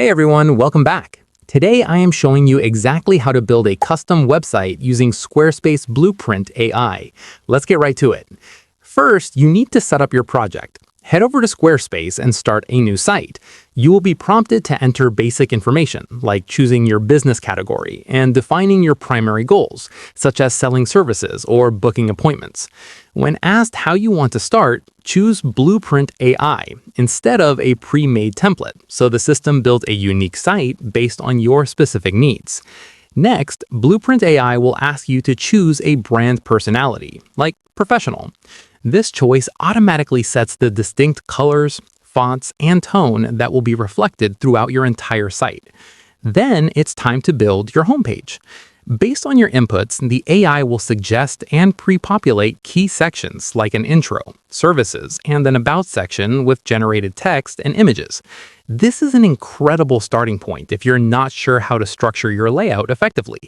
Hey everyone, welcome back. Today I am showing you exactly how to build a custom website using Squarespace Blueprint AI. Let's get right to it. First, you need to set up your project. Head over to Squarespace and start a new site. You will be prompted to enter basic information, like choosing your business category and defining your primary goals, such as selling services or booking appointments. When asked how you want to start, choose Blueprint AI instead of a pre-made template, so the system builds a unique site based on your specific needs. Next, Blueprint AI will ask you to choose a brand personality, like professional. This choice automatically sets the distinct colors, fonts, and tone that will be reflected throughout your entire site. Then it's time to build your homepage. Based on your inputs, the AI will suggest and pre-populate key sections like an intro, services, and an about section with generated text and images. This is an incredible starting point if you're not sure how to structure your layout effectively.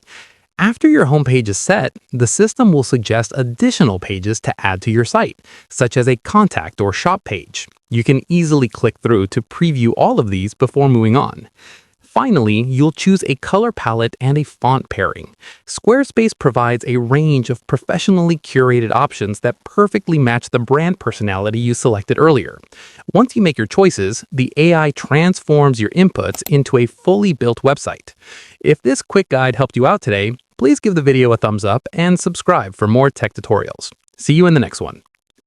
After your homepage is set, the system will suggest additional pages to add to your site, such as a contact or shop page. You can easily click through to preview all of these before moving on. Finally, you'll choose a color palette and a font pairing. Squarespace provides a range of professionally curated options that perfectly match the brand personality you selected earlier. Once you make your choices, the AI transforms your inputs into a fully built website. If this quick guide helped you out today, please give the video a thumbs up and subscribe for more tech tutorials. See you in the next one.